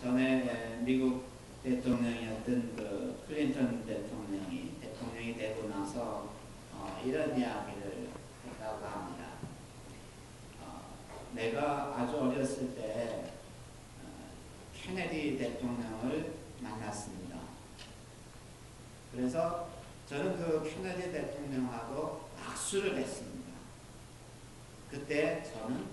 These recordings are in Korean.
전에 미국 대통령이었던 그 클린턴 대통령이 되고 나서 이런 이야기를 했다고 합니다. 내가 아주 어렸을 때 케네디 대통령을 만났습니다. 그래서 저는 그 케네디 대통령하고 악수를 했습니다. 그때 저는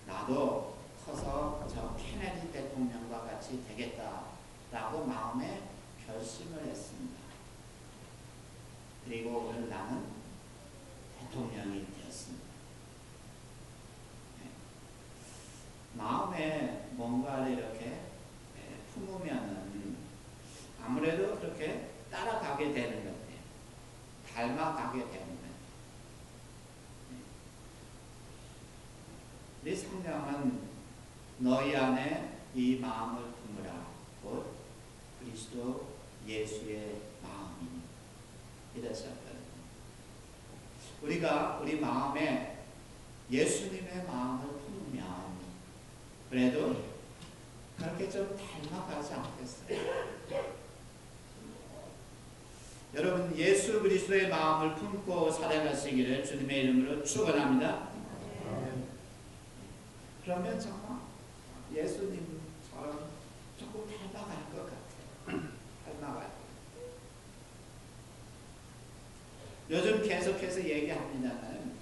나도 커서 저 케네디 대통령과 같이 되겠다라고 마음에 결심을 했습니다. 그리고 오늘 나는 대통령이 되었습니다. 마음에 뭔가를 이렇게 품으면은 아무래도 그렇게 따라가게 되는 것 같아요. 닮아가게 되는 거예요. 우리 성경은 너희 안에 이 마음을 품으라. 곧 그리스도 예수의 마음이니 이랬었거든요. 우리가 우리 마음에 예수님의 마음을 품으면 그래도 그렇게 좀 닮아가지 않겠어요? 여러분 예수 그리스도의 마음을 품고 살아가시기를 주님의 이름으로 축원합니다. 그러면 정말 예수님처럼 조금 닮아갈 것 같아요. 닮아갈. 요즘 계속해서 얘기합니다만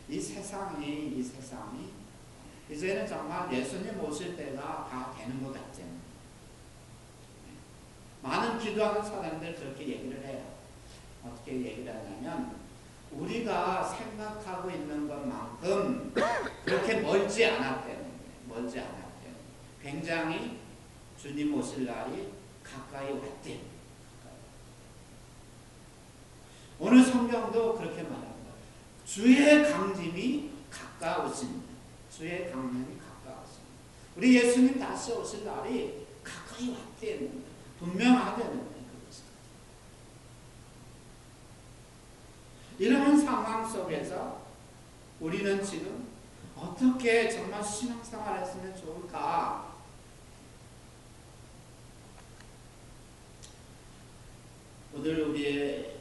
이 세상이 이제는 정말 예수님 오실 때가 다 되는 것 같아요. 많은 기도하는 사람들 그렇게 얘기를 해요. 어떻게 얘기를 하냐면 우리가 생각하고 있는 것만큼 그렇게 멀지 않았대요. 굉장히 주님 오실 날이 가까이 왔대요. 오늘 성경도 그렇게 말합니다. 주의 강림이 가까우십니다. 주의 강림이 가까우십니다. 우리 예수님 다시 오실 날이 가까이 왔대요. 분명하다는 거예요. 이러한 상황 속에서 우리는 지금 어떻게 정말 신앙생활을 했으면 좋을까? 오늘 우리의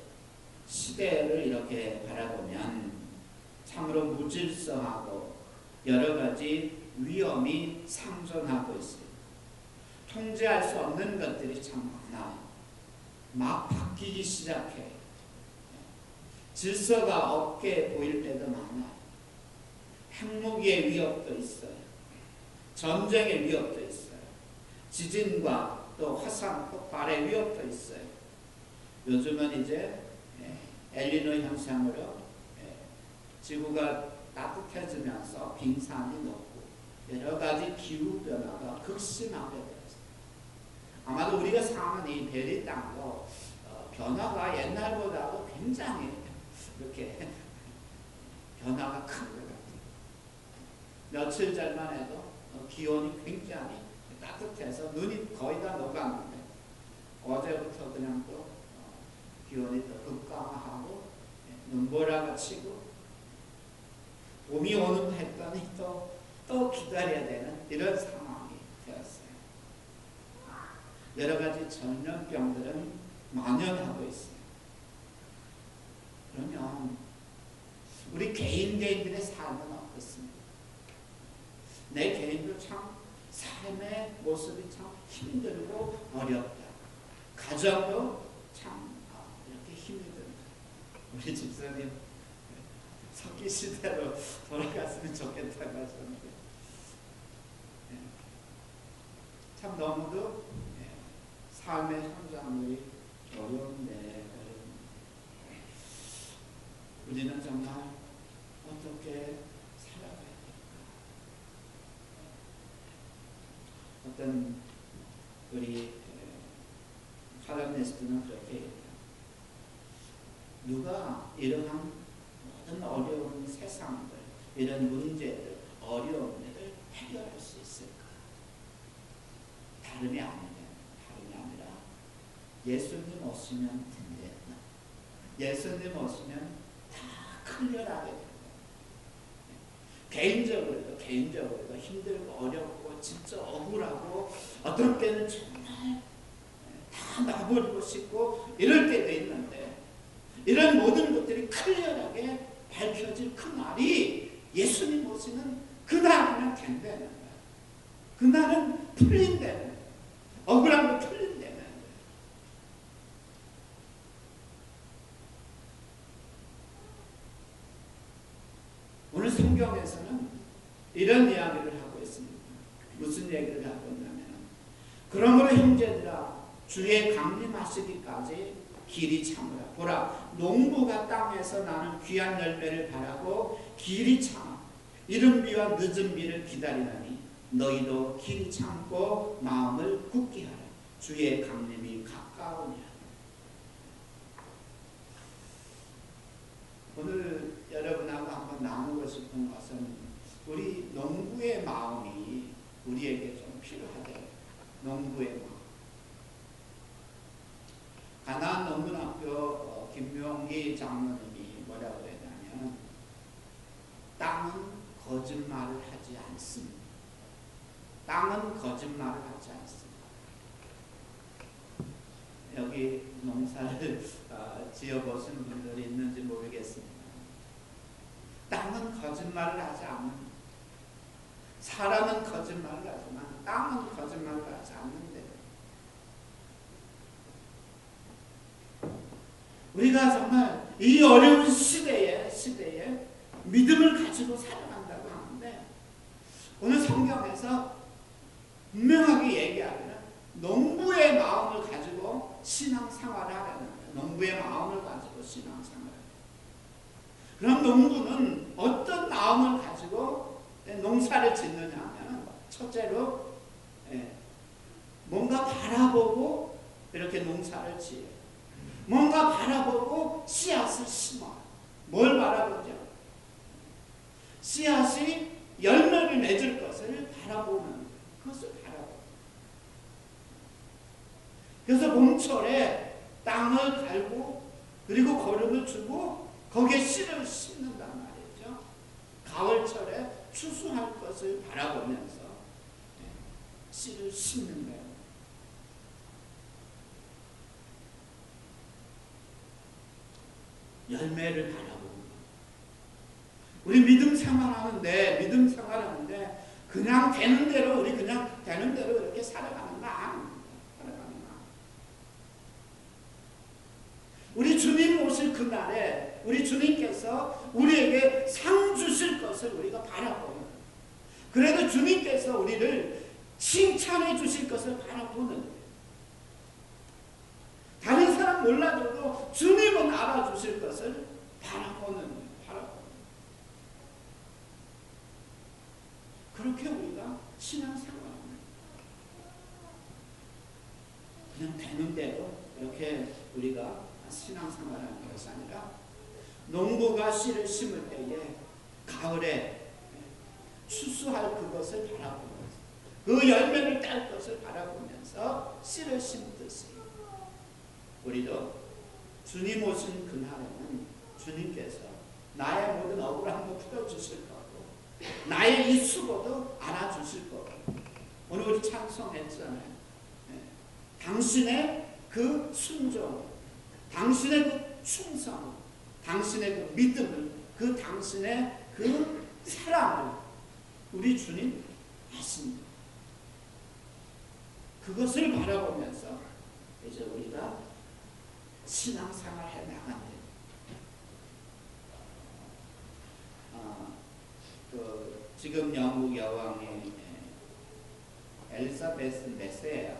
시대를 이렇게 바라보면 참으로 무질서하고 여러 가지 위험이 상존하고 있어요. 통제할 수 없는 것들이 참 많아요. 막 바뀌기 시작해. 질서가 없게 보일 때도 많아요. 핵무기의 위협도 있어요. 전쟁의 위협도 있어요. 지진과 또 화산 폭발의 위협도 있어요. 요즘은 이제 엘니노 현상으로 지구가 따뜻해지면서 빙산이 녹고 여러 가지 기후 변화가 극심하게 되었어요. 아마도 우리가 사는 이 베리 땅도 변화가 옛날보다도 굉장히 이렇게 변화가 큰 것 같아요. 며칠 전만 해도 기온이 굉장히 따뜻해서 눈이 거의 다 녹았는데 어제부터 그냥 또 기온이 또 급강하고 눈보라가 치고 봄이 오는 했더니 또 기다려야 되는 이런 상황이 되었어요. 여러 가지 전염병들은 만연하고 있어요. 그러면 우리 개인들의 삶은 어떻습니까? 내 개인도 참 삶의 모습이 참 힘들고 어렵다. 가정도 참 이렇게 힘이 든다. 우리 집사님 석기 시대로 돌아갔으면 좋겠다고 하셨는데 참 너무도 삶의 현장들이 어려운데 우리는 정말 어떻게 살아가야 될까? 어떤 우리 칼럼니스트는 그렇게 얘기해요. 누가 이러한 모든 어려운 세상들, 이런 문제들, 어려움들을 해결할 수 있을까? 다름이 아니라 예수님 오시면 된다. 예수님 오시면 클리어하게 됩니다. 개인적으로도 힘들고 어렵고 진짜 억울하고 어떤 때는 정말 다 놔버리고 싶고 이럴 때도 있는데 이런 모든 것들이 클리어하게 밝혀질 그 날이 예수님 오시는 그날이면 된다는 거예요. 그날은 풀린다는 거예요. 억울한 거 풀린다는 거예요. 오늘 성경에서는 이런 이야기를 하고 있습니다. 무슨 얘기를 하고 있냐면 그러므로 형제들아 주의 강림하시기까지 길이 참으라. 보라 농부가 땅에서 나는 귀한 열매를 바라고 길이 참아 이른 비와 늦은 비를 기다리나니 너희도 길이 참고 마음을 굳게 하라. 주의 강림이 가까우니라. 오늘 여러분하고 한번 나누고 싶은 것은 우리 농부의 마음이 우리에게 좀 필요하대요. 농부의 마음. 가나안 농문학교 김명기 장로님이 뭐라고 그랬냐면 땅은 거짓말을 하지 않습니다. 땅은 거짓말을 하지 않습니다. 여기 농사를 지어보신 분들이 있는지 모르겠습니다. 땅은 거짓말을 하지 않는다. 사람은 거짓말을 하지만 땅은 거짓말을 하지 않는데 우리가 정말 이 어려운 시대에 믿음을 가지고 살아간다고 하는데 오늘 성경에서 분명하게 얘기하기는 농부의 마음을 가지고 신앙생활을 하라는 거예요. 농부의 마음을 가지고 신앙생활을. 그럼 농부는 어떤 마음을 가지고 농사를 짓느냐 하면 첫째로 뭔가 바라보고 이렇게 농사를 지어요. 뭔가 바라보고 씨앗을 심어. 뭘 바라보죠? 씨앗이 열매를 맺을 것을 바라보는 그것을 바라보고. 그래서 봄철에 땅을 갈고 그리고 거름을 주고 거기에 씨를 심는단 말이죠. 가을철에 추수할 것을 바라보면서 씨를 심는 거예요. 열매를 바라보는 거예요. 우리 믿음 생활하는데 그냥 되는 대로 우리 그냥 되는 대로 이렇게 살아가는 거 아닙니다. 우리 주님 오실 그날에 우리 주님께서 우리에게 상 주실 것을 우리가 바라보는 거예요. 그래도 주님께서 우리를 칭찬해 주실 것을 바라보는 거예요. 다른 사람 몰라줘도 주님은 알아주실 것을 바라보는 거예요. 그렇게 우리가 신앙생활합니다. 그냥 되는 대로 이렇게 우리가 신앙생활하는 것이 아니라 농부가 씨를 심을 때에 가을에 추수할 그것을 바라보면서 그 열매를 딸 것을 바라보면서 씨를 심듯이 우리도 주님 오신 그날에는 주님께서 나의 모든 억울함도 풀어주실 거고 나의 이 수고도 알아주실 거고 오늘 우리 찬송했잖아요. 당신의 그 순종, 당신의 그 충성, 당신의 그 믿음을, 그 당신의 그 사랑을 우리 주님 아십니다. 그것을 바라보면서 이제 우리가 신앙생활 해 나간대요. 지금 영국 여왕이 엘리자베스 몇 세예요?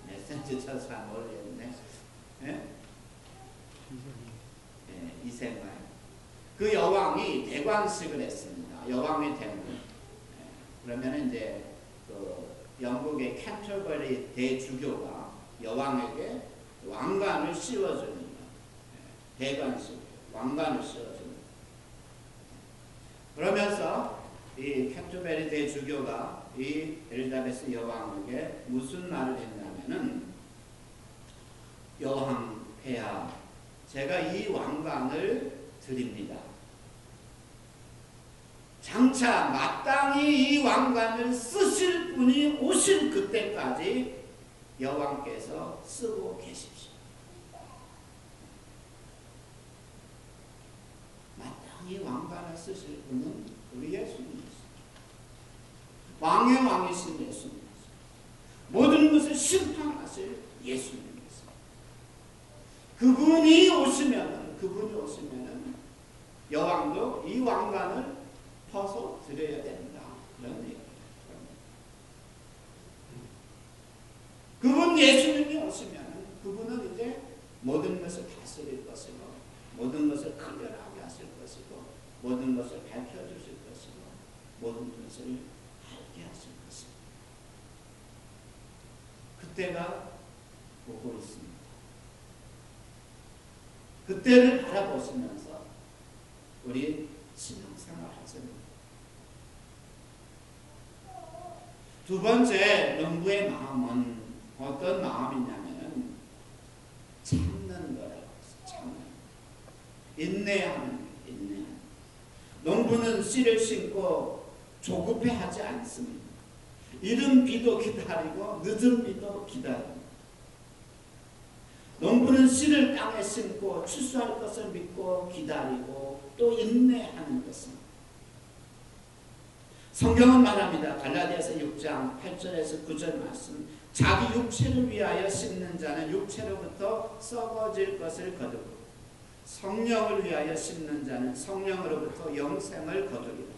몇 세인지 저 잘 모르겠네. 예? 2세인가요? 그 여왕이 대관식을 했습니다. 여왕이 되는. 그러면 이제 그 영국의 캔터버리 대주교가 여왕에게 왕관을 씌워주는 거예요. 대관식, 왕관을 씌워주는 거예요. 그러면서 이 캔터베리 대주교가 이 엘리자베스 여왕에게 무슨 말을 했냐면은 여왕 폐하, 제가 이 왕관을 드립니다. 장차 마땅히 이 왕관을 쓰실 분이 오실 그때까지 여호와께서 쓰고 계십시오. 마땅히 왕관을 쓰실 분은 우리 예수님이십니다. 왕의 왕이신 예수님이십니다. 모든 것을 심판하실 예수님이십니다. 그분이 오시면은 여왕도 이 왕관을 벗어 드려야 된다. 그런 얘기입니다. 그분 예수님이 오시면은 그분은 이제 모든 것을 다스릴 것이고 모든 것을 클리어하게 하실 것이고 모든 것을 밝혀주실 것이고 모든 것을 알게 하실 것입니다. 그때가 오고 있습니다. 그때를 바라보시면서 우리 신앙생활 하십니다. 두 번째 농부의 마음은 어떤 마음이냐면은 참는 거라고 했어요. 참는. 인내하는. 농부는 씨를 심고 조급해하지 않습니다. 이른 비도 기다리고 늦은 비도 기다립니다. 농부는 씨를 땅에 심고 추수할 것을 믿고 기다리고 또 인내하는 것입니다. 성경은 말합니다. 갈라디아서 6장 8절에서 9절 말씀. 자기 육체를 위하여 심는 자는 육체로부터 썩어질 것을 거두고 성령을 위하여 심는 자는 성령으로부터 영생을 거두리라.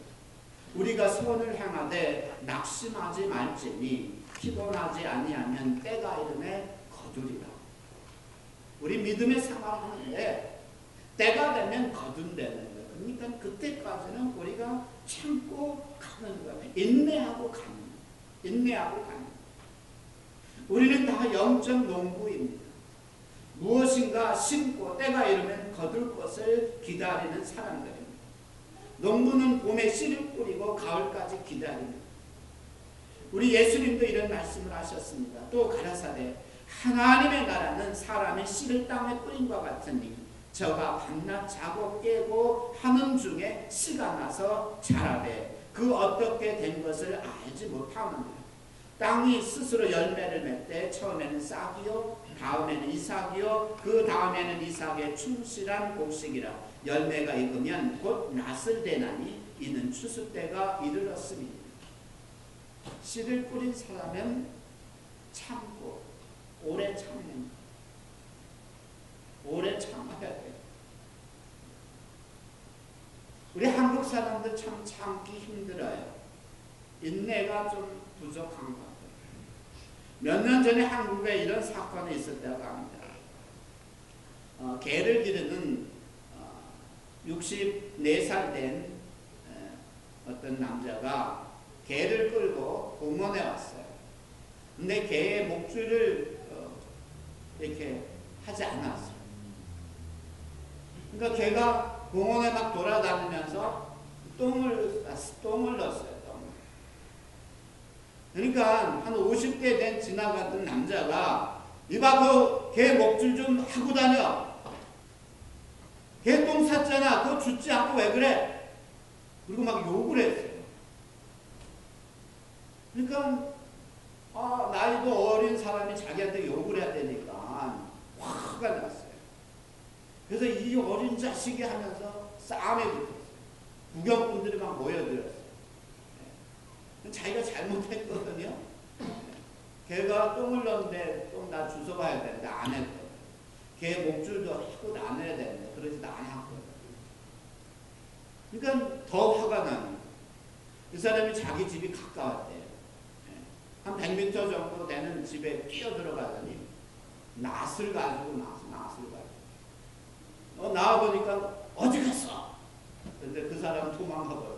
우리가 선을 행하되 낙심하지 말지니 피곤하지 아니하면 때가 이르매 거두리라. 우리 믿음의 생활하는데 때가 되면 거둔다는 거예요. 그러니까 그때까지는 우리가 참고 가는 거예요. 인내하고 가는 거예요. 우리는 다 영적 농부입니다. 무엇인가 심고 때가 이르면 거둘 것을 기다리는 사람들입니다. 농부는 봄에 씨를 뿌리고 가을까지 기다립니다. 우리 예수님도 이런 말씀을 하셨습니다. 또 가라사대 하나님의 나라는 사람의 씨를 땅에 뿌린 것 같으니 저가 밤낮 자고 깨고 하는 중에 씨가 나서 자라되 그 어떻게 된 것을 알지 못하느니라. 땅이 스스로 열매를 맺되 처음에는 싹이요 다음에는 이삭이요 그 다음에는 이삭의 충실한 곡식이라. 열매가 익으면 곧 낫을 대나니 이는 추수 때가 이르렀으니. 씨를 뿌린 사람은 참고 오래 참는 오래 참아야 돼요. 우리 한국 사람들 참 참기 힘들어요. 인내가 좀 부족한 것 같아요. 몇 년 전에 한국에 이런 사건이 있었다고 합니다. 개를 기르는 64살 된 어떤 남자가 개를 끌고 공원에 왔어요. 근데 개의 목줄을 이렇게 하지 않았어요. 그러니까 개가 공원에 막 돌아다니면서 똥을 넣었어요. 그러니까 한 50대 된 지나가던 남자가 이봐 그 개 목줄 좀 하고 다녀. 개 똥 쌌잖아. 그거 줍지 않고 왜 그래? 그리고 막 욕을 했어요. 그러니까 나이도 어린 사람이 자기한테 욕을 해야 되니까 화가 났어요. 그래서 이 어린 자식이 하면서 싸움에 붙었어요. 구경꾼들이 막 모여들었어요. 자기가 잘못했거든요. 걔가 똥을 넣는데 똥 나 주워가야 되는데 안 했거든. 걔 목줄도 하고 나눠야 되는데 그러지도 않았거든. 그러니까 더 화가 나는 거예요. 이 사람이 자기 집이 가까웠대요. 한 100m 정도 되는 집에 뛰어 들어가더니 낫을 가지고 나와보니까 어디 갔어? 근데 그 사람 도망가버렸어요.